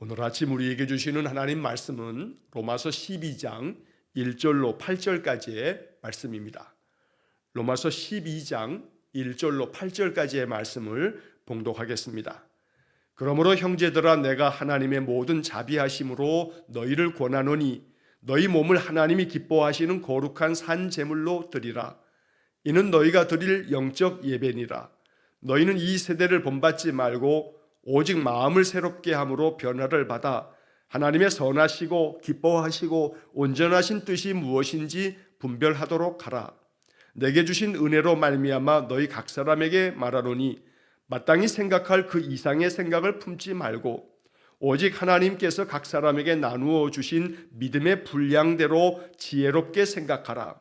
오늘 아침 우리에게 주시는 하나님 말씀은 로마서 12장 1절로 8절까지의 말씀입니다. 로마서 12장 1절로 8절까지의 말씀을 봉독하겠습니다. 그러므로 형제들아, 내가 하나님의 모든 자비하심으로 너희를 권하노니 너희 몸을 하나님이 기뻐하시는 거룩한 산 제물로 드리라. 이는 너희가 드릴 영적 예배니라. 너희는 이 세대를 본받지 말고 오직 마음을 새롭게 함으로 변화를 받아 하나님의 선하시고 기뻐하시고 온전하신 뜻이 무엇인지 분별하도록 하라. 내게 주신 은혜로 말미암아 너희 각 사람에게 말하노니 마땅히 생각할 그 이상의 생각을 품지 말고 오직 하나님께서 각 사람에게 나누어 주신 믿음의 분량대로 지혜롭게 생각하라.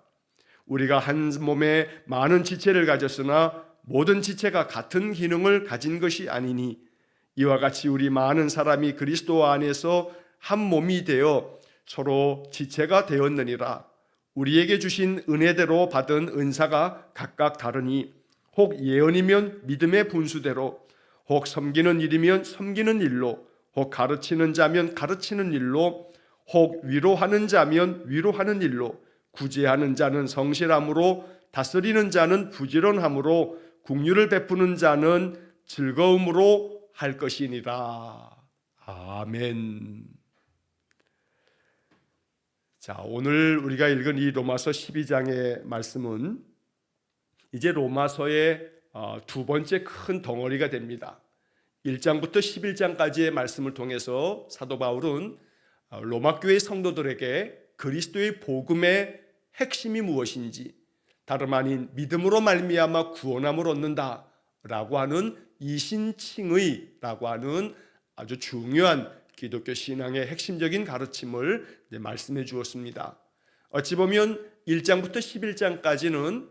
우리가 한 몸에 많은 지체를 가졌으나 모든 지체가 같은 기능을 가진 것이 아니니 이와 같이 우리 많은 사람이 그리스도 안에서 한 몸이 되어 서로 지체가 되었느니라. 우리에게 주신 은혜대로 받은 은사가 각각 다르니 혹 예언이면 믿음의 분수대로, 혹 섬기는 일이면 섬기는 일로, 혹 가르치는 자면 가르치는 일로, 혹 위로하는 자면 위로하는 일로, 구제하는 자는 성실함으로, 다스리는 자는 부지런함으로, 긍휼을 베푸는 자는 즐거움으로 할 것이니라. 아멘. 자, 오늘 우리가 읽은 이 로마서 12장의 말씀은 이제 로마서의 두 번째 큰 덩어리가 됩니다. 1장부터 11장까지의 말씀을 통해서 사도 바울은 로마 교회 성도들에게 그리스도의 복음의 핵심이 무엇인지, 다름 아닌 믿음으로 말미암아 구원함을 얻는다라고 하는 이신칭의라고 하는 아주 중요한 기독교 신앙의 핵심적인 가르침을 말씀해 주었습니다. 어찌 보면 1장부터 11장까지는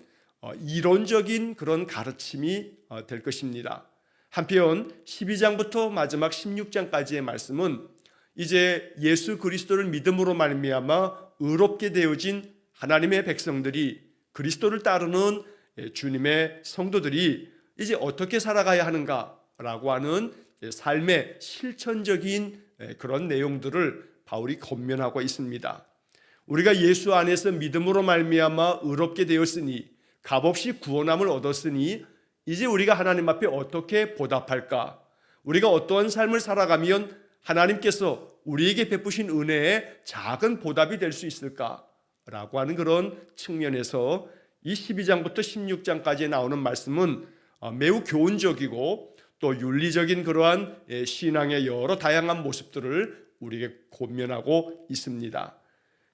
이론적인 그런 가르침이 될 것입니다. 한편 12장부터 마지막 16장까지의 말씀은 이제 예수 그리스도를 믿음으로 말미암아 의롭게 되어진 하나님의 백성들이, 그리스도를 따르는 주님의 성도들이 이제 어떻게 살아가야 하는가라고 하는 삶의 실천적인 그런 내용들을 바울이 권면하고 있습니다. 우리가 예수 안에서 믿음으로 말미암아 의롭게 되었으니, 값없이 구원함을 얻었으니 이제 우리가 하나님 앞에 어떻게 보답할까? 우리가 어떠한 삶을 살아가면 하나님께서 우리에게 베푸신 은혜의 작은 보답이 될 수 있을까라고 하는 그런 측면에서 이 12장부터 16장까지 나오는 말씀은 매우 교훈적이고 또 윤리적인 그러한 신앙의 여러 다양한 모습들을 우리에게 권면하고 있습니다.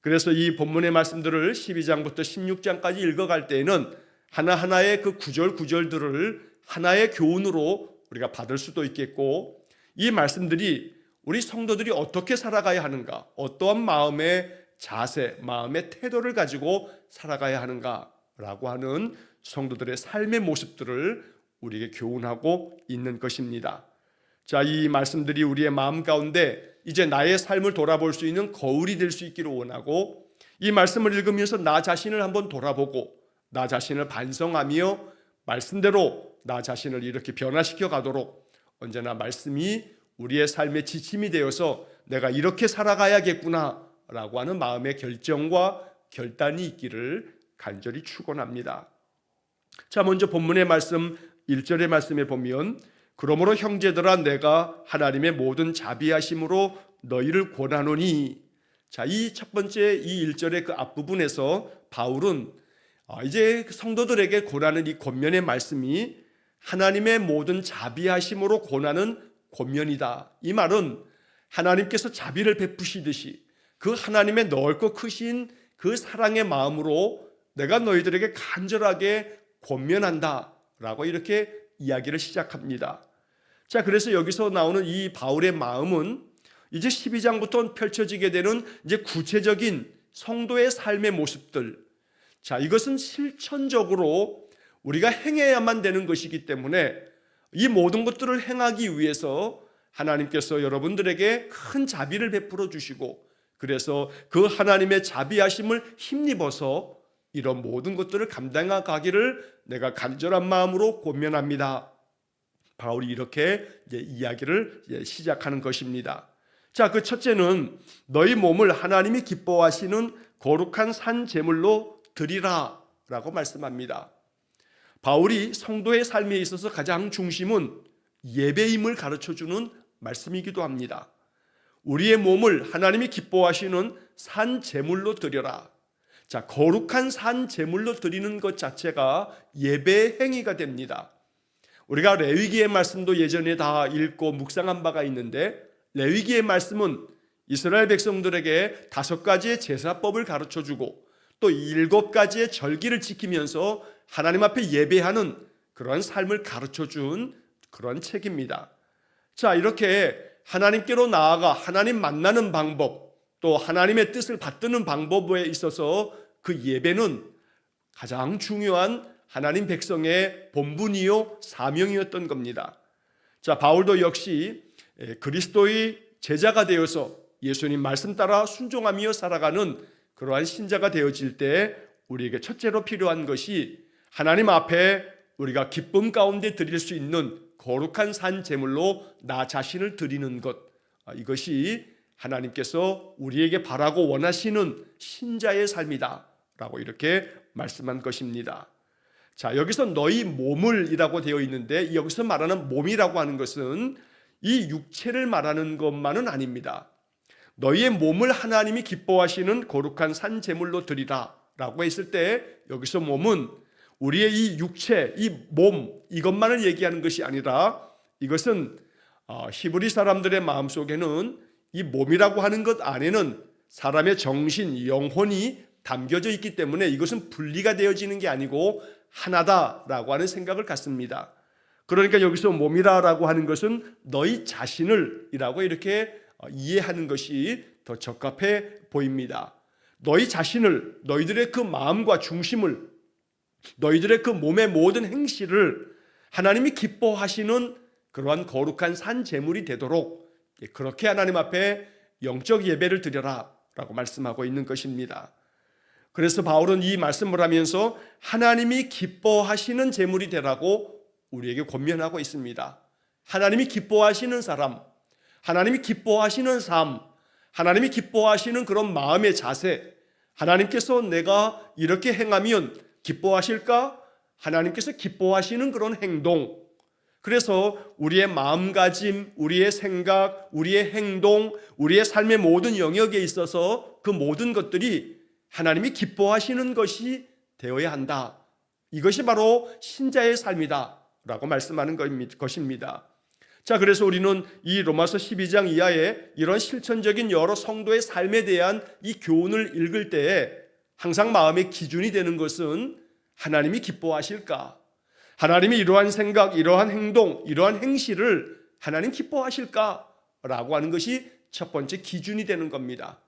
그래서 이 본문의 말씀들을 12장부터 16장까지 읽어갈 때에는 하나하나의 그 구절구절들을 하나의 교훈으로 우리가 받을 수도 있겠고, 이 말씀들이 우리 성도들이 어떻게 살아가야 하는가, 어떠한 마음의 자세, 마음의 태도를 가지고 살아가야 하는가라고 하는 성도들의 삶의 모습들을 우리에게 교훈하고 있는 것입니다. 자, 이 말씀들이 우리의 마음 가운데 이제 나의 삶을 돌아볼 수 있는 거울이 될 수 있기를 원하고, 이 말씀을 읽으면서 나 자신을 한번 돌아보고 나 자신을 반성하며 말씀대로 나 자신을 이렇게 변화시켜 가도록 언제나 말씀이 우리의 삶의 지침이 되어서 내가 이렇게 살아가야겠구나 라고 하는 마음의 결정과 결단이 있기를 간절히 축원합니다. 자, 먼저 본문의 말씀 1절의 말씀에 보면 그러므로 형제들아, 내가 하나님의 모든 자비하심으로 너희를 권하노니, 자, 이 첫 번째 이 1절의 그 앞부분에서 바울은 이제 성도들에게 권하는 이 권면의 말씀이 하나님의 모든 자비하심으로 권하는 권면이다. 이 말은 하나님께서 자비를 베푸시듯이 그 하나님의 넓고 크신 그 사랑의 마음으로 내가 너희들에게 간절하게 권면한다 라고 이렇게 이야기를 시작합니다. 자, 그래서 여기서 나오는 이 바울의 마음은 이제 12장부터 펼쳐지게 되는 이제 구체적인 성도의 삶의 모습들, 자, 이것은 실천적으로 우리가 행해야만 되는 것이기 때문에 이 모든 것들을 행하기 위해서 하나님께서 여러분들에게 큰 자비를 베풀어 주시고, 그래서 그 하나님의 자비하심을 힘입어서 이런 모든 것들을 감당하기를 내가 간절한 마음으로 권면합니다. 바울이 이렇게 이야기를 시작하는 것입니다. 자, 그 첫째는 너희 몸을 하나님이 기뻐하시는 거룩한 산 제물로 드리라 라고 말씀합니다. 바울이 성도의 삶에 있어서 가장 중심은 예배임을 가르쳐주는 말씀이기도 합니다. 우리의 몸을 하나님이 기뻐하시는 산 제물로 드려라. 자, 거룩한 산 제물로 드리는 것 자체가 예배의 행위가 됩니다. 우리가 레위기의 말씀도 예전에 다 읽고 묵상한 바가 있는데, 레위기의 말씀은 이스라엘 백성들에게 5가지의 제사법을 가르쳐주고 또 7가지의 절기를 지키면서 하나님 앞에 예배하는 그러한 삶을 가르쳐준 그런 책입니다. 자, 이렇게 하나님께로 나아가 하나님 만나는 방법, 또 하나님의 뜻을 받드는 방법에 있어서 그 예배는 가장 중요한 하나님 백성의 본분이요 사명이었던 겁니다. 자, 바울도 역시 그리스도의 제자가 되어서 예수님 말씀 따라 순종하며 살아가는 그러한 신자가 되어질 때 우리에게 첫째로 필요한 것이 하나님 앞에 우리가 기쁨 가운데 드릴 수 있는 거룩한 산 제물로 나 자신을 드리는 것, 이것이 하나님께서 우리에게 바라고 원하시는 신자의 삶이다 라고 이렇게 말씀한 것입니다. 자, 여기서 너희 몸을 이라고 되어 있는데, 여기서 말하는 몸이라고 하는 것은 이 육체를 말하는 것만은 아닙니다. 너희의 몸을 하나님이 기뻐하시는 거룩한 산 제물로 드리라 라고 했을 때, 여기서 몸은 우리의 이 육체, 이 몸, 이것만을 얘기하는 것이 아니라, 이것은 히브리 사람들의 마음속에는 이 몸이라고 하는 것 안에는 사람의 정신, 영혼이 담겨져 있기 때문에 이것은 분리가 되어지는 게 아니고 하나다라고 하는 생각을 갖습니다. 그러니까 여기서 몸이라고 하는 것은 너희 자신을 이라고 이렇게 이해하는 것이 더 적합해 보입니다. 너희 자신을, 너희들의 그 마음과 중심을, 너희들의 그 몸의 모든 행실을 하나님이 기뻐하시는 그러한 거룩한 산 제물이 되도록 그렇게 하나님 앞에 영적 예배를 드려라 라고 말씀하고 있는 것입니다. 그래서 바울은 이 말씀을 하면서 하나님이 기뻐하시는 제물이 되라고 우리에게 권면하고 있습니다. 하나님이 기뻐하시는 사람, 하나님이 기뻐하시는 삶, 하나님이 기뻐하시는 그런 마음의 자세, 하나님께서 내가 이렇게 행하면 기뻐하실까? 하나님께서 기뻐하시는 그런 행동, 그래서 우리의 마음가짐, 우리의 생각, 우리의 행동, 우리의 삶의 모든 영역에 있어서 그 모든 것들이 하나님이 기뻐하시는 것이 되어야 한다. 이것이 바로 신자의 삶이다 라고 말씀하는 것입니다. 자, 그래서 우리는 이 로마서 12장 이하에 이런 실천적인 여러 성도의 삶에 대한 이 교훈을 읽을 때에 항상 마음의 기준이 되는 것은 하나님이 기뻐하실까? 하나님이 이러한 생각, 이러한 행동, 이러한 행실을 하나님 기뻐하실까? 라고 하는 것이 첫 번째 기준이 되는 겁니다.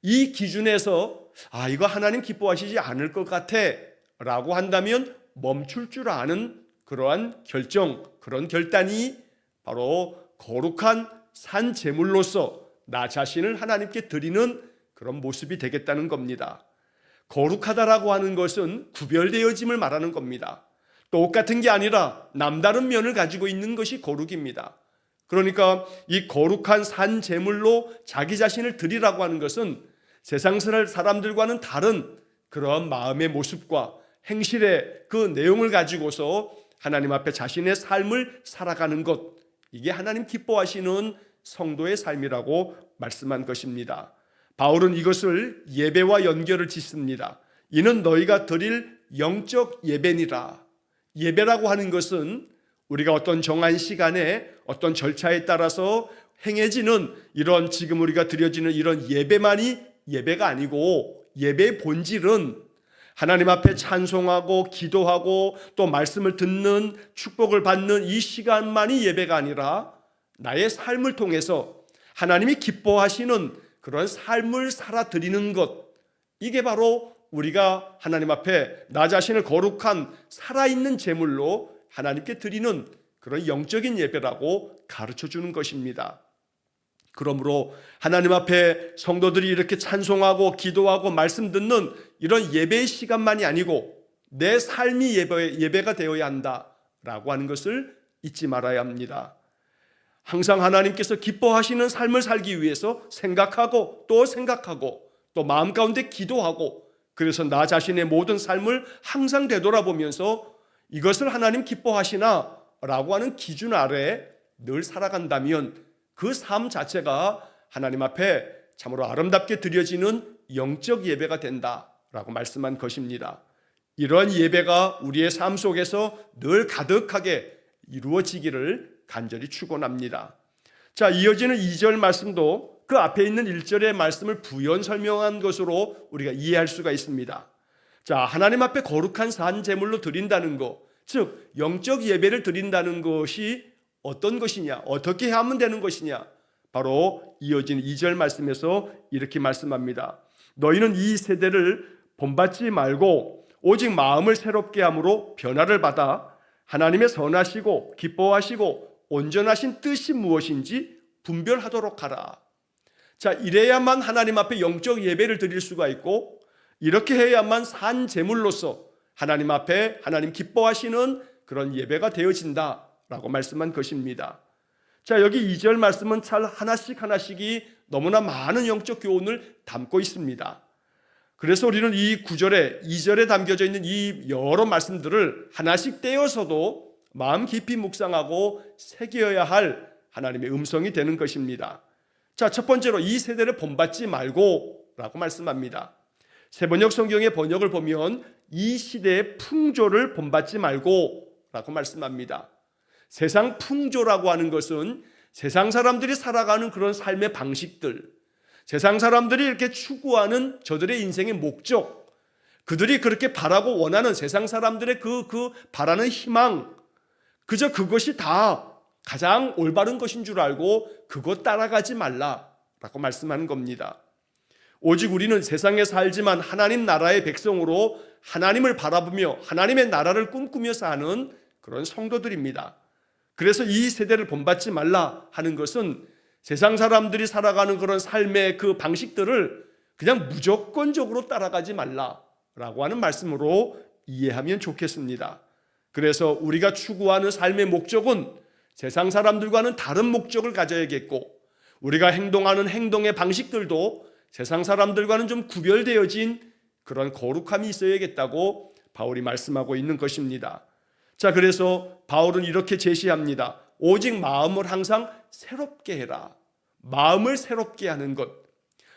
이 기준에서 이거 하나님 기뻐하시지 않을 것 같아 라고 한다면 멈출 줄 아는 그러한 결정, 그런 결단이 바로 거룩한 산 제물로서 나 자신을 하나님께 드리는 그런 모습이 되겠다는 겁니다. 거룩하다라고 하는 것은 구별되어짐을 말하는 겁니다. 똑같은 게 아니라 남다른 면을 가지고 있는 것이 거룩입니다. 그러니까 이 거룩한 산 제물로 자기 자신을 드리라고 하는 것은 세상 사람들과는 다른 그런 마음의 모습과 행실의 그 내용을 가지고서 하나님 앞에 자신의 삶을 살아가는 것, 이게 하나님 기뻐하시는 성도의 삶이라고 말씀한 것입니다. 바울은 이것을 예배와 연결을 짓습니다. 이는 너희가 드릴 영적 예배니라. 예배라고 하는 것은 우리가 어떤 정한 시간에 어떤 절차에 따라서 행해지는 이런 지금 우리가 드려지는 이런 예배만이 예배가 아니고, 예배의 본질은 하나님 앞에 찬송하고 기도하고 또 말씀을 듣는 축복을 받는 이 시간만이 예배가 아니라 나의 삶을 통해서 하나님이 기뻐하시는 그런 삶을 살아드리는 것, 이게 바로 우리가 하나님 앞에 나 자신을 거룩한 살아있는 제물로 하나님께 드리는 그런 영적인 예배라고 가르쳐주는 것입니다. 그러므로 하나님 앞에 성도들이 이렇게 찬송하고 기도하고 말씀 듣는 이런 예배의 시간만이 아니고 내 삶이 예배가 되어야 한다라고 하는 것을 잊지 말아야 합니다. 항상 하나님께서 기뻐하시는 삶을 살기 위해서 생각하고 또 마음 가운데 기도하고, 그래서 나 자신의 모든 삶을 항상 되돌아보면서 이것을 하나님 기뻐하시나? 라고 하는 기준 아래 늘 살아간다면 그 삶 자체가 하나님 앞에 참으로 아름답게 드려지는 영적 예배가 된다라고 말씀한 것입니다. 이러한 예배가 우리의 삶 속에서 늘 가득하게 이루어지기를 간절히 축원합니다. 자, 이어지는 2절 말씀도 그 앞에 있는 1절의 말씀을 부연 설명한 것으로 우리가 이해할 수가 있습니다. 자, 하나님 앞에 거룩한 산 제물로 드린다는 것, 즉 영적 예배를 드린다는 것이 어떤 것이냐, 어떻게 하면 되는 것이냐, 바로 이어진 2절 말씀에서 이렇게 말씀합니다. 너희는 이 세대를 본받지 말고 오직 마음을 새롭게 함으로 변화를 받아 하나님의 선하시고 기뻐하시고 온전하신 뜻이 무엇인지 분별하도록 하라. 자, 이래야만 하나님 앞에 영적 예배를 드릴 수가 있고, 이렇게 해야만 산 제물로서 하나님 앞에 하나님 기뻐하시는 그런 예배가 되어진다라고 말씀한 것입니다. 자, 여기 2절 말씀은 잘 하나씩이 너무나 많은 영적 교훈을 담고 있습니다. 그래서 우리는 이 9절에 2절에 담겨져 있는 이 여러 말씀들을 하나씩 떼어서도 마음 깊이 묵상하고 새겨야 할 하나님의 음성이 되는 것입니다. 자, 첫 번째로 이 세대를 본받지 말고 라고 말씀합니다. 세번역 성경의 번역을 보면 이 시대의 풍조를 본받지 말고 라고 말씀합니다. 세상 풍조라고 하는 것은 세상 사람들이 살아가는 그런 삶의 방식들, 세상 사람들이 이렇게 추구하는 저들의 인생의 목적, 그들이 그렇게 바라고 원하는 세상 사람들의 그 바라는 희망, 그저 그것이 다 가장 올바른 것인 줄 알고 그것 따라가지 말라라고 말씀하는 겁니다. 오직 우리는 세상에 살지만 하나님 나라의 백성으로 하나님을 바라보며 하나님의 나라를 꿈꾸며 사는 그런 성도들입니다. 그래서 이 세대를 본받지 말라 하는 것은 세상 사람들이 살아가는 그런 삶의 그 방식들을 그냥 무조건적으로 따라가지 말라라고 하는 말씀으로 이해하면 좋겠습니다. 그래서 우리가 추구하는 삶의 목적은 세상 사람들과는 다른 목적을 가져야겠고, 우리가 행동하는 행동의 방식들도 세상 사람들과는 좀 구별되어진 그런 거룩함이 있어야겠다고 바울이 말씀하고 있는 것입니다. 자, 그래서 바울은 이렇게 제시합니다. 오직 마음을 항상 새롭게 해라. 마음을 새롭게 하는 것.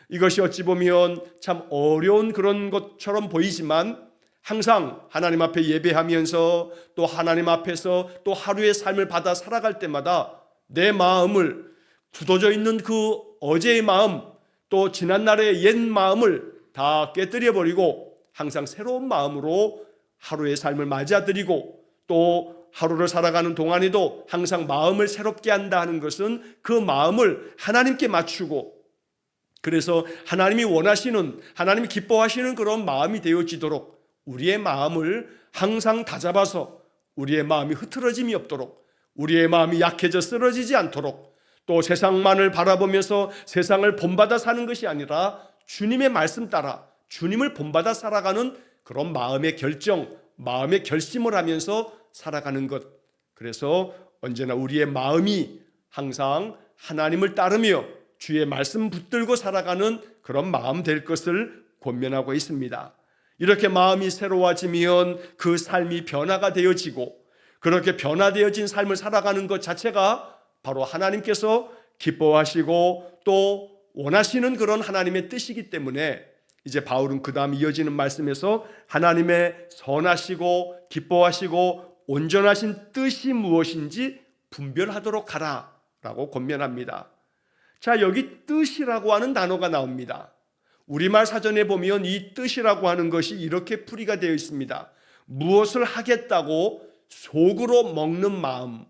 이것이 어찌 보면 참 어려운 그런 것처럼 보이지만 항상 하나님 앞에 예배하면서 또 하나님 앞에서 또 하루의 삶을 받아 살아갈 때마다 내 마음을, 굳어져 있는 그 어제의 마음, 또 지난날의 옛 마음을 다 깨뜨려 버리고 항상 새로운 마음으로 하루의 삶을 맞아들이고 또 하루를 살아가는 동안에도 항상 마음을 새롭게 한다 하는 것은 그 마음을 하나님께 맞추고, 그래서 하나님이 원하시는, 하나님이 기뻐하시는 그런 마음이 되어지도록 우리의 마음을 항상 다잡아서 우리의 마음이 흐트러짐이 없도록, 우리의 마음이 약해져 쓰러지지 않도록, 또 세상만을 바라보면서 세상을 본받아 사는 것이 아니라 주님의 말씀 따라 주님을 본받아 살아가는 그런 마음의 결정, 마음의 결심을 하면서 살아가는 것. 그래서 언제나 우리의 마음이 항상 하나님을 따르며 주의 말씀 붙들고 살아가는 그런 마음 될 것을 권면하고 있습니다. 이렇게 마음이 새로워지면 그 삶이 변화가 되어지고, 그렇게 변화되어진 삶을 살아가는 것 자체가 바로 하나님께서 기뻐하시고 또 원하시는 그런 하나님의 뜻이기 때문에 이제 바울은 그 다음 이어지는 말씀에서 하나님의 선하시고 기뻐하시고 온전하신 뜻이 무엇인지 분별하도록 하라 라고 권면합니다. 자, 여기 뜻이라고 하는 단어가 나옵니다. 우리말 사전에 보면 이 뜻이라고 하는 것이 이렇게 풀이가 되어 있습니다. 무엇을 하겠다고 속으로 먹는 마음,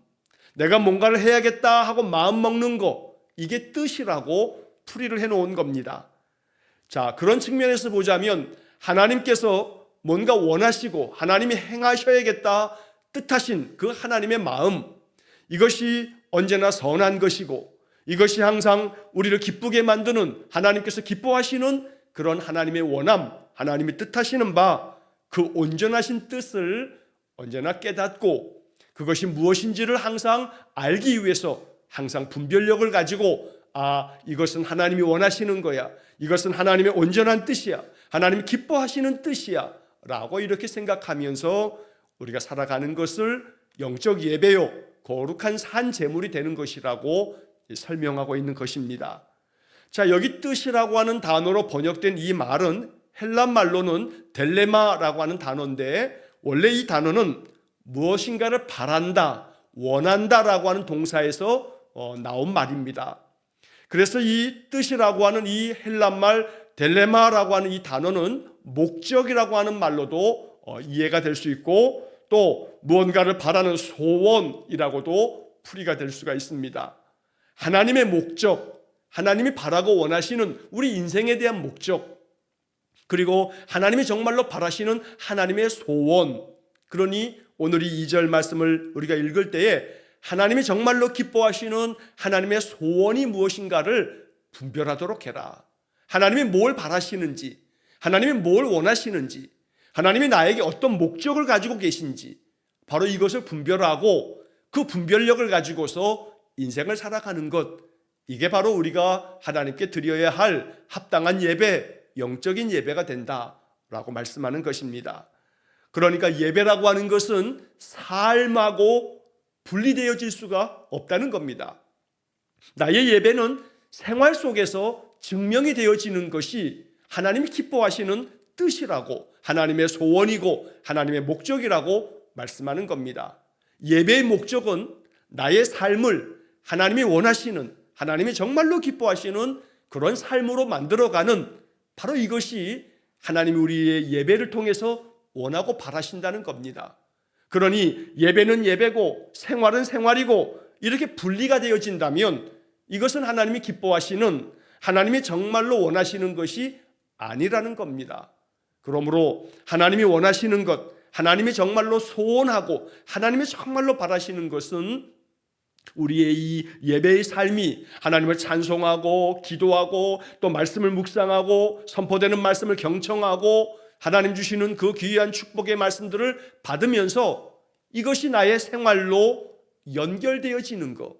내가 뭔가를 해야겠다 하고 마음 먹는 거, 이게 뜻이라고 풀이를 해놓은 겁니다. 자, 그런 측면에서 보자면 하나님께서 뭔가 원하시고 하나님이 행하셔야겠다 뜻하신 그 하나님의 마음, 이것이 언제나 선한 것이고 이것이 항상 우리를 기쁘게 만드는, 하나님께서 기뻐하시는 그런 하나님의 원함, 하나님이 뜻하시는 바, 그 온전하신 뜻을 언제나 깨닫고 그것이 무엇인지를 항상 알기 위해서 항상 분별력을 가지고 이것은 하나님이 원하시는 거야, 이것은 하나님의 온전한 뜻이야, 하나님이 기뻐하시는 뜻이야 라고 이렇게 생각하면서 우리가 살아가는 것을 영적 예배요, 거룩한 산 제물이 되는 것이라고 설명하고 있는 것입니다. 자, 여기 뜻이라고 하는 단어로 번역된 이 말은 헬란 말로는 델레마라고 하는 단어인데, 원래 이 단어는 무엇인가를 바란다, 원한다라고 하는 동사에서 나온 말입니다. 그래서 이 뜻이라고 하는 이 헬란말 델레마라고 하는 이 단어는 목적이라고 하는 말로도 이해가 될 수 있고, 또 무언가를 바라는 소원이라고도 풀이가 될 수가 있습니다. 하나님의 목적, 하나님이 바라고 원하시는 우리 인생에 대한 목적, 그리고 하나님이 정말로 바라시는 하나님의 소원. 그러니 오늘 이 2절 말씀을 우리가 읽을 때에 하나님이 정말로 기뻐하시는 하나님의 소원이 무엇인가를 분별하도록 해라. 하나님이 뭘 바라시는지, 하나님이 뭘 원하시는지, 하나님이 나에게 어떤 목적을 가지고 계신지, 바로 이것을 분별하고 그 분별력을 가지고서 인생을 살아가는 것, 이게 바로 우리가 하나님께 드려야 할 합당한 예배, 영적인 예배가 된다라고 말씀하는 것입니다. 그러니까 예배라고 하는 것은 삶하고 분리되어질 수가 없다는 겁니다. 나의 예배는 생활 속에서 증명이 되어지는 것이 하나님이 기뻐하시는 뜻이라고, 하나님의 소원이고 하나님의 목적이라고 말씀하는 겁니다. 예배의 목적은 나의 삶을 하나님이 원하시는, 하나님이 정말로 기뻐하시는 그런 삶으로 만들어가는, 바로 이것이 하나님이 우리의 예배를 통해서 원하고 바라신다는 겁니다. 그러니 예배는 예배고 생활은 생활이고 이렇게 분리가 되어진다면 이것은 하나님이 기뻐하시는, 하나님이 정말로 원하시는 것이 아니라는 겁니다. 그러므로 하나님이 원하시는 것, 하나님이 정말로 소원하고 하나님이 정말로 바라시는 것은 우리의 이 예배의 삶이 하나님을 찬송하고 기도하고 또 말씀을 묵상하고 선포되는 말씀을 경청하고 하나님 주시는 그 귀한 축복의 말씀들을 받으면서 이것이 나의 생활로 연결되어지는 것,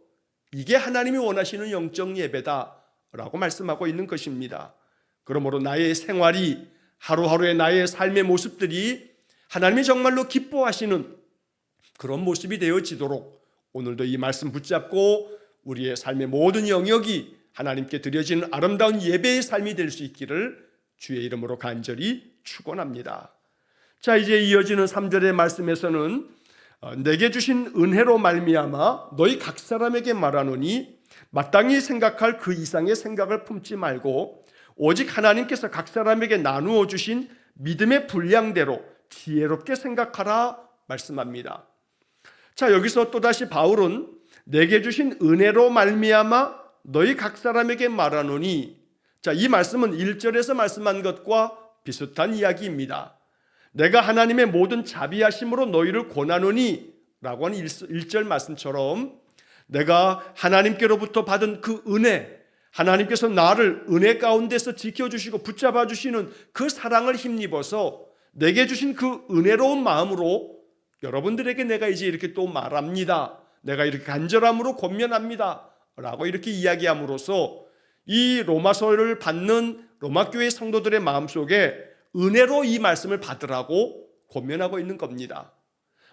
이게 하나님이 원하시는 영적 예배다라고 말씀하고 있는 것입니다. 그러므로 나의 생활이, 하루하루의 나의 삶의 모습들이 하나님이 정말로 기뻐하시는 그런 모습이 되어지도록 오늘도 이 말씀 붙잡고 우리의 삶의 모든 영역이 하나님께 드려지는 아름다운 예배의 삶이 될 수 있기를 주의 이름으로 간절히 축원합니다. 자, 이제 이어지는 3절의 말씀에서는 내게 주신 은혜로 말미암아 너희 각 사람에게 말하노니 마땅히 생각할 그 이상의 생각을 품지 말고 오직 하나님께서 각 사람에게 나누어 주신 믿음의 분량대로 지혜롭게 생각하라 말씀합니다. 자, 여기서 또다시 바울은 내게 주신 은혜로 말미암아 너희 각 사람에게 말하노니, 자, 이 말씀은 1절에서 말씀한 것과 비슷한 이야기입니다. 내가 하나님의 모든 자비하심으로 너희를 권하노니 라고 하는 1절 말씀처럼 내가 하나님께로부터 받은 그 은혜, 하나님께서 나를 은혜 가운데서 지켜주시고 붙잡아 주시는 그 사랑을 힘입어서 내게 주신 그 은혜로운 마음으로 여러분들에게 내가 이제 이렇게 또 말합니다. 내가 이렇게 간절함으로 권면합니다 라고 이렇게 이야기함으로써 이 로마서를 받는 로마교회 성도들의 마음속에 은혜로 이 말씀을 받으라고 권면하고 있는 겁니다.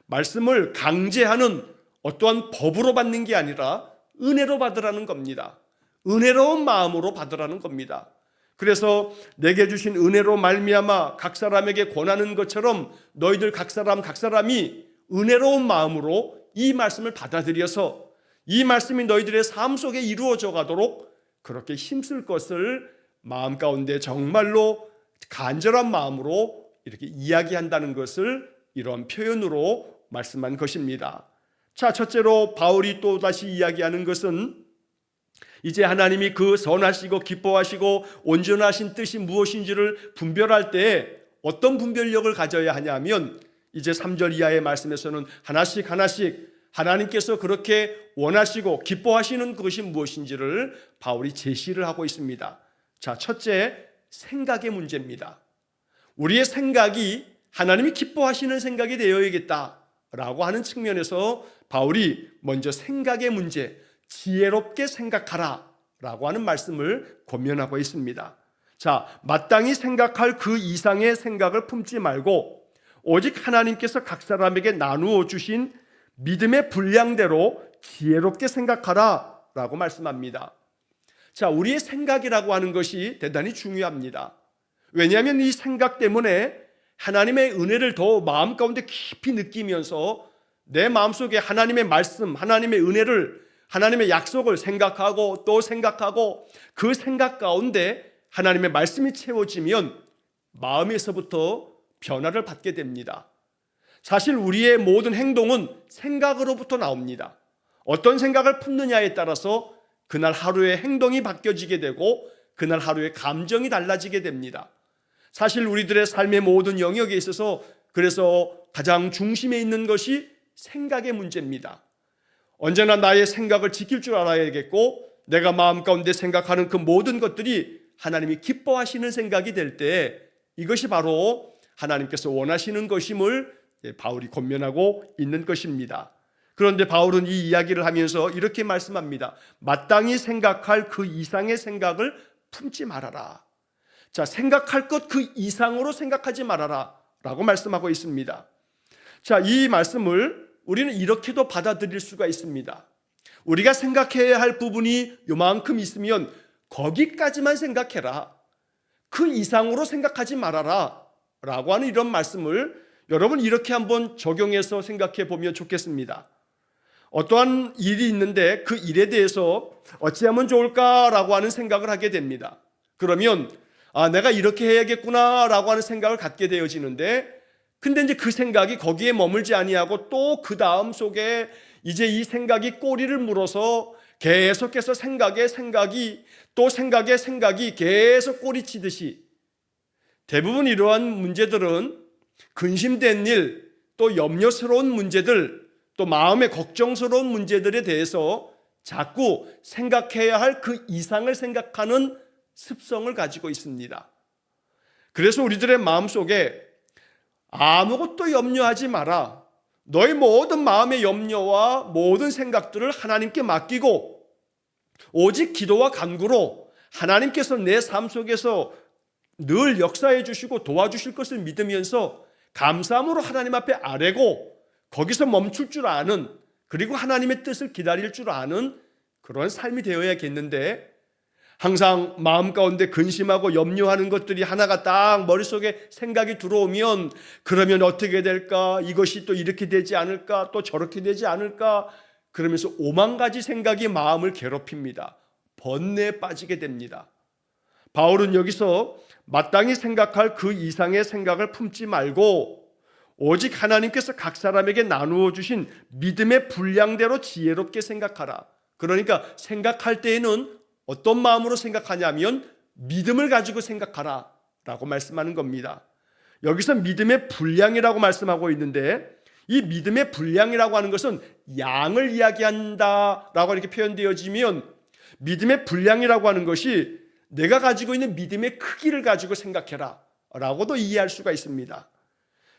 말씀을 강제하는 어떠한 법으로 받는 게 아니라 은혜로 받으라는 겁니다. 은혜로운 마음으로 받으라는 겁니다. 그래서 내게 주신 은혜로 말미암아 각 사람에게 권하는 것처럼 너희들 각 사람이 은혜로운 마음으로 이 말씀을 받아들여서 이 말씀이 너희들의 삶 속에 이루어져 가도록 그렇게 힘쓸 것을 마음 가운데 정말로 간절한 마음으로 이렇게 이야기한다는 것을 이런 표현으로 말씀한 것입니다. 자, 첫째로 바울이 또 다시 이야기하는 것은 이제 하나님이 그 선하시고 기뻐하시고 온전하신 뜻이 무엇인지를 분별할 때 어떤 분별력을 가져야 하냐면 이제 3절 이하의 말씀에서는 하나씩 하나님께서 그렇게 원하시고 기뻐하시는 것이 무엇인지를 바울이 제시를 하고 있습니다. 자, 첫째, 생각의 문제입니다. 우리의 생각이 하나님이 기뻐하시는 생각이 되어야겠다라고 하는 측면에서 바울이 먼저 생각의 문제, 지혜롭게 생각하라 라고 하는 말씀을 권면하고 있습니다. 자, 마땅히 생각할 그 이상의 생각을 품지 말고 오직 하나님께서 각 사람에게 나누어 주신 믿음의 분량대로 지혜롭게 생각하라 라고 말씀합니다. 자, 우리의 생각이라고 하는 것이 대단히 중요합니다. 왜냐하면 이 생각 때문에 하나님의 은혜를 더 마음 가운데 깊이 느끼면서 내 마음속에 하나님의 말씀, 하나님의 은혜를, 하나님의 약속을 생각하고 또 생각하고 그 생각 가운데 하나님의 말씀이 채워지면 마음에서부터 변화를 받게 됩니다. 사실 우리의 모든 행동은 생각으로부터 나옵니다. 어떤 생각을 품느냐에 따라서 그날 하루의 행동이 바뀌어지게 되고 그날 하루의 감정이 달라지게 됩니다. 사실 우리들의 삶의 모든 영역에 있어서 그래서 가장 중심에 있는 것이 생각의 문제입니다. 언제나 나의 생각을 지킬 줄 알아야겠고 내가 마음 가운데 생각하는 그 모든 것들이 하나님이 기뻐하시는 생각이 될 때 이것이 바로 하나님께서 원하시는 것임을 바울이 권면하고 있는 것입니다. 그런데 바울은 이 이야기를 하면서 이렇게 말씀합니다. 마땅히 생각할 그 이상의 생각을 품지 말아라. 자, 생각할 것 그 이상으로 생각하지 말아라 라고 말씀하고 있습니다. 자, 이 말씀을 우리는 이렇게도 받아들일 수가 있습니다. 우리가 생각해야 할 부분이 요만큼 있으면 거기까지만 생각해라. 그 이상으로 생각하지 말아라 라고 하는 이런 말씀을 여러분 이렇게 한번 적용해서 생각해 보면 좋겠습니다. 어떠한 일이 있는데 그 일에 대해서 어찌하면 좋을까라고 하는 생각을 하게 됩니다. 그러면 내가 이렇게 해야겠구나 라고 하는 생각을 갖게 되어지는데 근데 이제 그 생각이 거기에 머물지 아니하고 또 그 다음 속에 이제 이 생각이 꼬리를 물어서 계속해서 생각이 또 생각이 계속 꼬리치듯이 대부분 이러한 문제들은 근심된 일, 또 염려스러운 문제들, 또 마음에 걱정스러운 문제들에 대해서 자꾸 생각해야 할 그 이상을 생각하는 습성을 가지고 있습니다. 그래서 우리들의 마음속에 아무것도 염려하지 마라. 너의 모든 마음의 염려와 모든 생각들을 하나님께 맡기고 오직 기도와 간구로 하나님께서 내 삶 속에서 늘 역사해 주시고 도와주실 것을 믿으면서 감사함으로 하나님 앞에 아뢰고 거기서 멈출 줄 아는, 그리고 하나님의 뜻을 기다릴 줄 아는 그런 삶이 되어야겠는데 항상 마음 가운데 근심하고 염려하는 것들이 하나가 딱 머릿속에 생각이 들어오면 그러면 어떻게 될까? 이것이 또 이렇게 되지 않을까? 또 저렇게 되지 않을까? 그러면서 오만 가지 생각이 마음을 괴롭힙니다. 번뇌에 빠지게 됩니다. 바울은 여기서 마땅히 생각할 그 이상의 생각을 품지 말고 오직 하나님께서 각 사람에게 나누어 주신 믿음의 분량대로 지혜롭게 생각하라. 그러니까 생각할 때에는 어떤 마음으로 생각하냐면 믿음을 가지고 생각하라 라고 말씀하는 겁니다. 여기서 믿음의 분량이라고 말씀하고 있는데 이 믿음의 분량이라고 하는 것은 양을 이야기한다 라고 이렇게 표현되어지면 믿음의 분량이라고 하는 것이 내가 가지고 있는 믿음의 크기를 가지고 생각해라 라고도 이해할 수가 있습니다.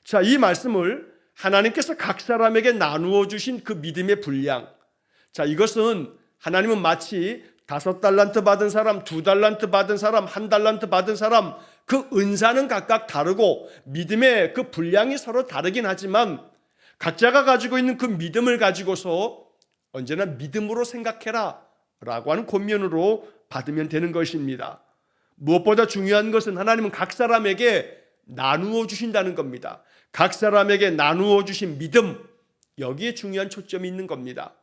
자, 이 말씀을 하나님께서 각 사람에게 나누어 주신 그 믿음의 분량, 자, 이것은 하나님은 마치 5달란트 받은 사람, 2달란트 받은 사람, 1달란트 받은 사람, 그 은사는 각각 다르고 믿음의 그 분량이 서로 다르긴 하지만 각자가 가지고 있는 그 믿음을 가지고서 언제나 믿음으로 생각해라 라고 하는 권면으로 받으면 되는 것입니다. 무엇보다 중요한 것은 하나님은 각 사람에게 나누어 주신다는 겁니다. 각 사람에게 나누어 주신 믿음, 여기에 중요한 초점이 있는 겁니다.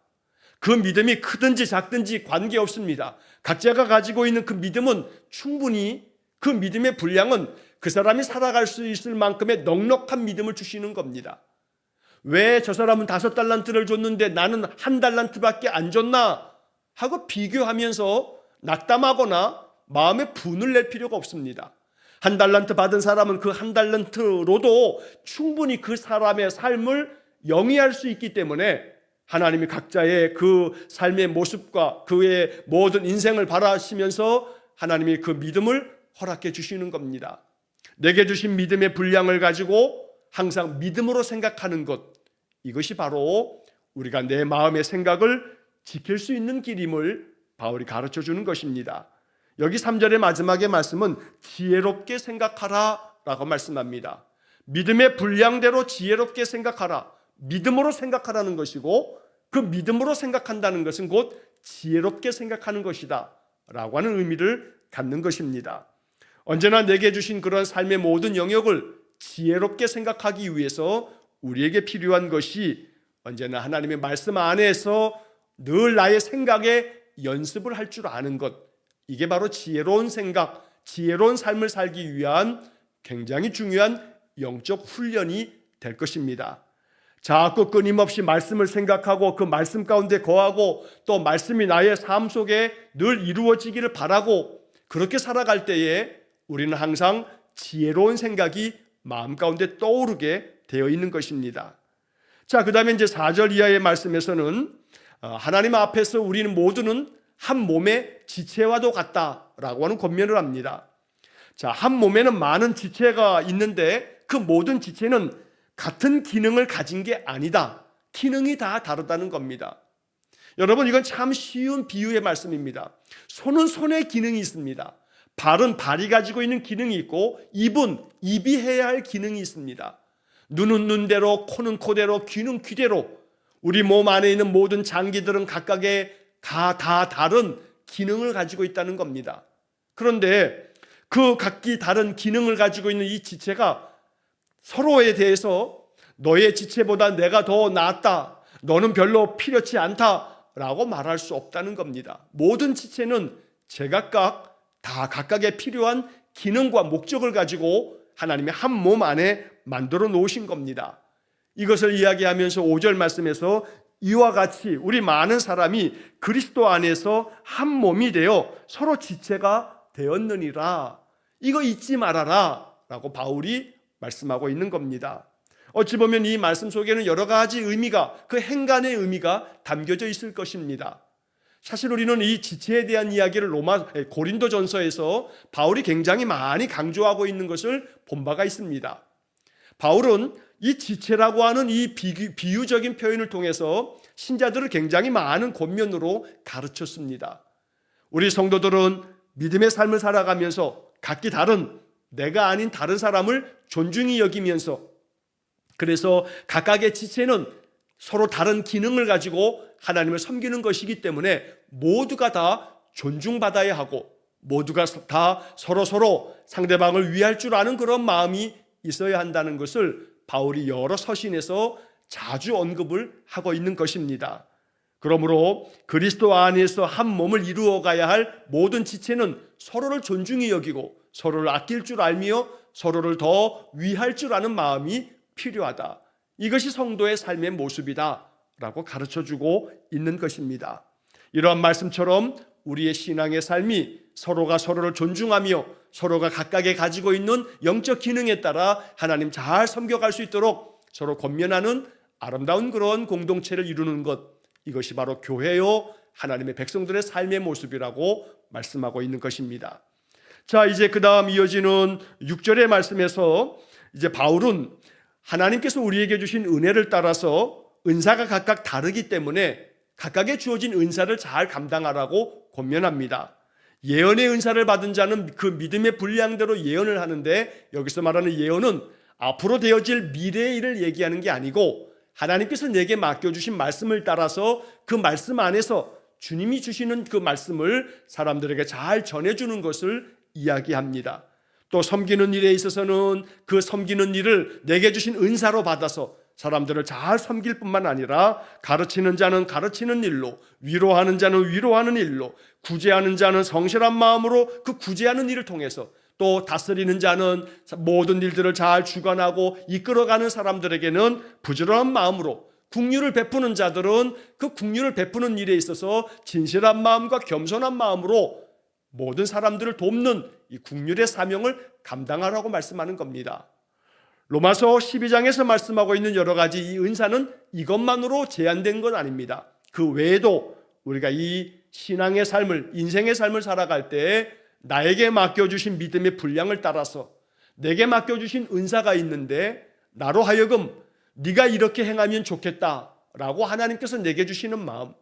그 믿음이 크든지 작든지 관계없습니다. 각자가 가지고 있는 그 믿음은 충분히, 그 믿음의 분량은 그 사람이 살아갈 수 있을 만큼의 넉넉한 믿음을 주시는 겁니다. 왜 저 사람은 5달란트를 줬는데 나는 1달란트밖에 안 줬나 하고 비교하면서 낙담하거나 마음에 분을 낼 필요가 없습니다. 1달란트 받은 사람은 그 1달란트로도 충분히 그 사람의 삶을 영위할 수 있기 때문에 하나님이 각자의 그 삶의 모습과 그의 모든 인생을 바라시면서 하나님이 그 믿음을 허락해 주시는 겁니다. 내게 주신 믿음의 분량을 가지고 항상 믿음으로 생각하는 것, 이것이 바로 우리가 내 마음의 생각을 지킬 수 있는 길임을 바울이 가르쳐 주는 것입니다. 여기 3절의 마지막의 말씀은 지혜롭게 생각하라 라고 말씀합니다. 믿음의 분량대로 지혜롭게 생각하라. 믿음으로 생각하라는 것이고, 그 믿음으로 생각한다는 것은 곧 지혜롭게 생각하는 것이다 라고 하는 의미를 갖는 것입니다. 언제나 내게 주신 그런 삶의 모든 영역을 지혜롭게 생각하기 위해서 우리에게 필요한 것이 언제나 하나님의 말씀 안에서 늘 나의 생각에 연습을 할 줄 아는 것, 이게 바로 지혜로운 생각, 지혜로운 삶을 살기 위한 굉장히 중요한 영적 훈련이 될 것입니다. 자꾸 끊임없이 말씀을 생각하고 그 말씀 가운데 거하고 또 말씀이 나의 삶 속에 늘 이루어지기를 바라고 그렇게 살아갈 때에 우리는 항상 지혜로운 생각이 마음 가운데 떠오르게 되어 있는 것입니다. 자, 그 다음에 이제 4절 이하의 말씀에서는 하나님 앞에서 우리는 모두는 한 몸의 지체와도 같다라고 하는 권면을 합니다. 자, 한 몸에는 많은 지체가 있는데 그 모든 지체는 같은 기능을 가진 게 아니다. 기능이 다 다르다는 겁니다. 여러분, 이건 참 쉬운 비유의 말씀입니다. 손은 손의 기능이 있습니다. 발은 발이 가지고 있는 기능이 있고 입은 입이 해야 할 기능이 있습니다. 눈은 눈대로, 코는 코대로, 귀는 귀대로 우리 몸 안에 있는 모든 장기들은 각각의 다 다른 기능을 가지고 있다는 겁니다. 그런데 그 각기 다른 기능을 가지고 있는 이 지체가 서로에 대해서 너의 지체보다 내가 더 낫다, 너는 별로 필요치 않다라고 말할 수 없다는 겁니다. 모든 지체는 제각각 다 각각의 필요한 기능과 목적을 가지고 하나님의 한 몸 안에 만들어 놓으신 겁니다. 이것을 이야기하면서 5절 말씀에서 이와 같이 우리 많은 사람이 그리스도 안에서 한 몸이 되어 서로 지체가 되었느니라. 이거 잊지 말아라 라고 바울이 말씀하고 있는 겁니다. 어찌 보면 이 말씀 속에는 여러 가지 의미가, 그 행간의 의미가 담겨져 있을 것입니다. 사실 우리는 이 지체에 대한 이야기를 고린도전서에서 바울이 굉장히 많이 강조하고 있는 것을 본 바가 있습니다. 바울은 이 지체라고 하는 이 비유적인 표현을 통해서 신자들을 굉장히 많은 권면으로 가르쳤습니다. 우리 성도들은 믿음의 삶을 살아가면서 각기 다른, 내가 아닌 다른 사람을 존중히 여기면서, 그래서 각각의 지체는 서로 다른 기능을 가지고 하나님을 섬기는 것이기 때문에 모두가 다 존중받아야 하고 모두가 다 서로 상대방을 위할 줄 아는 그런 마음이 있어야 한다는 것을 바울이 여러 서신에서 자주 언급을 하고 있는 것입니다. 그러므로 그리스도 안에서 한 몸을 이루어 가야 할 모든 지체는 서로를 존중히 여기고 서로를 아낄 줄 알며 서로를 더 위할 줄 아는 마음이 필요하다. 이것이 성도의 삶의 모습이다 라고 가르쳐주고 있는 것입니다. 이러한 말씀처럼 우리의 신앙의 삶이 서로가 서로를 존중하며 서로가 각각의 가지고 있는 영적 기능에 따라 하나님 잘 섬겨갈 수 있도록 서로 권면하는 아름다운 그런 공동체를 이루는 것, 이것이 바로 교회요 하나님의 백성들의 삶의 모습이라고 말씀하고 있는 것입니다. 자, 이제 그 다음 이어지는 6절의 말씀에서 이제 바울은 하나님께서 우리에게 주신 은혜를 따라서 은사가 각각 다르기 때문에 각각의 주어진 은사를 잘 감당하라고 권면합니다. 예언의 은사를 받은 자는 그 믿음의 분량대로 예언을 하는데, 여기서 말하는 예언은 앞으로 되어질 미래의 일을 얘기하는 게 아니고 하나님께서 내게 맡겨주신 말씀을 따라서 그 말씀 안에서 주님이 주시는 그 말씀을 사람들에게 잘 전해주는 것을 이야기합니다. 또 섬기는 일에 있어서는 그 섬기는 일을 내게 주신 은사로 받아서 사람들을 잘 섬길 뿐만 아니라 가르치는 자는 가르치는 일로, 위로하는 자는 위로하는 일로, 구제하는 자는 성실한 마음으로 그 구제하는 일을 통해서, 또 다스리는 자는 모든 일들을 잘 주관하고 이끌어가는 사람들에게는 부지런한 마음으로, 긍휼을 베푸는 자들은 그 긍휼을 베푸는 일에 있어서 진실한 마음과 겸손한 마음으로 모든 사람들을 돕는 이 긍휼의 사명을 감당하라고 말씀하는 겁니다. 로마서 12장에서 말씀하고 있는 여러 가지 이 은사는 이것만으로 제한된 건 아닙니다. 그 외에도 우리가 이 신앙의 삶을, 인생의 삶을 살아갈 때 나에게 맡겨주신 믿음의 분량을 따라서 내게 맡겨주신 은사가 있는데 나로 하여금 네가 이렇게 행하면 좋겠다라고 하나님께서 내게 주시는 마음,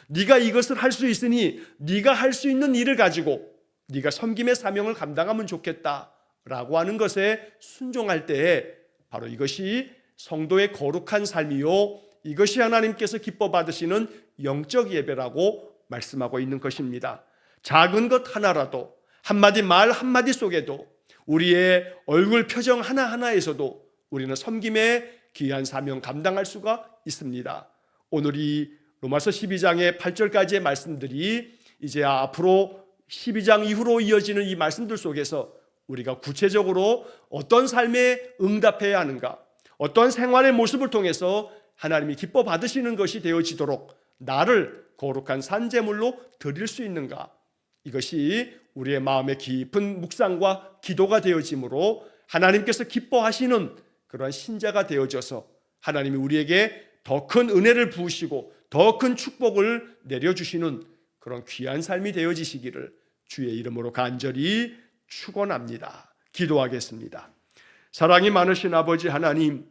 네가 이것을 할 수 있으니 네가 할 수 있는 일을 가지고 네가 섬김의 사명을 감당하면 좋겠다라고 하는 것에 순종할 때에 바로 이것이 성도의 거룩한 삶이요, 이것이 하나님께서 기뻐 받으시는 영적 예배라고 말씀하고 있는 것입니다. 작은 것 하나라도, 한마디 말 한마디 속에도, 우리의 얼굴 표정 하나하나에서도 우리는 섬김의 귀한 사명 감당할 수가 있습니다. 오늘 이 로마서 12장의 8절까지의 말씀들이 이제 앞으로 12장 이후로 이어지는 이 말씀들 속에서 우리가 구체적으로 어떤 삶에 응답해야 하는가, 어떤 생활의 모습을 통해서 하나님이 기뻐 받으시는 것이 되어지도록 나를 거룩한 산제물로 드릴 수 있는가, 이것이 우리의 마음의 깊은 묵상과 기도가 되어지므로 하나님께서 기뻐하시는 그러한 신자가 되어져서 하나님이 우리에게 더 큰 은혜를 부으시고 더 큰 축복을 내려주시는 그런 귀한 삶이 되어지시기를 주의 이름으로 간절히 축원합니다. 기도하겠습니다. 사랑이 많으신 아버지 하나님,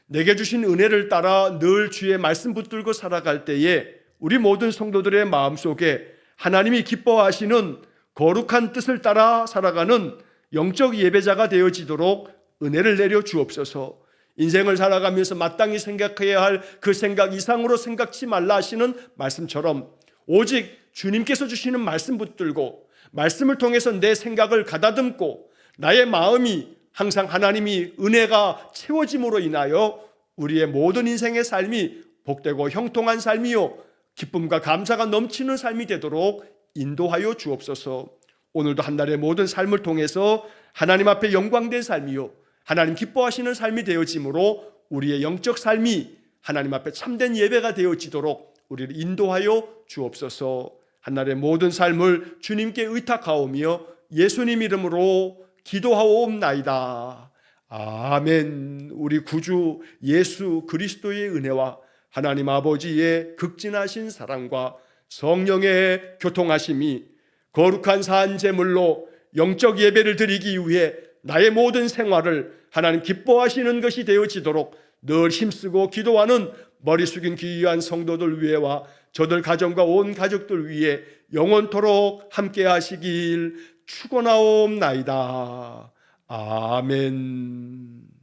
내게 주신 은혜를 따라 늘 주의 말씀 붙들고 살아갈 때에 우리 모든 성도들의 마음속에 하나님이 기뻐하시는 거룩한 뜻을 따라 살아가는 영적 예배자가 되어지도록 은혜를 내려 주옵소서. 인생을 살아가면서 마땅히 생각해야 할 그 생각 이상으로 생각지 말라 하시는 말씀처럼 오직 주님께서 주시는 말씀 붙들고 말씀을 통해서 내 생각을 가다듬고 나의 마음이 항상 하나님이 은혜가 채워짐으로 인하여 우리의 모든 인생의 삶이 복되고 형통한 삶이요 기쁨과 감사가 넘치는 삶이 되도록 인도하여 주옵소서. 오늘도 한 날의 모든 삶을 통해서 하나님 앞에 영광된 삶이요 하나님 기뻐하시는 삶이 되어지므로 우리의 영적 삶이 하나님 앞에 참된 예배가 되어지도록 우리를 인도하여 주옵소서. 한 날의 모든 삶을 주님께 의탁하오며 예수님 이름으로 기도하옵나이다. 아멘. 우리 구주 예수 그리스도의 은혜와 하나님 아버지의 극진하신 사랑과 성령의 교통하심이 거룩한 산 제물로 영적 예배를 드리기 위해 나의 모든 생활을 하나님 기뻐하시는 것이 되어지도록 늘 힘쓰고 기도하는 머리 숙인 귀한 성도들 위해와 저들 가정과 온 가족들 위해 영원토록 함께 하시길 축원하옵나이다. 아멘.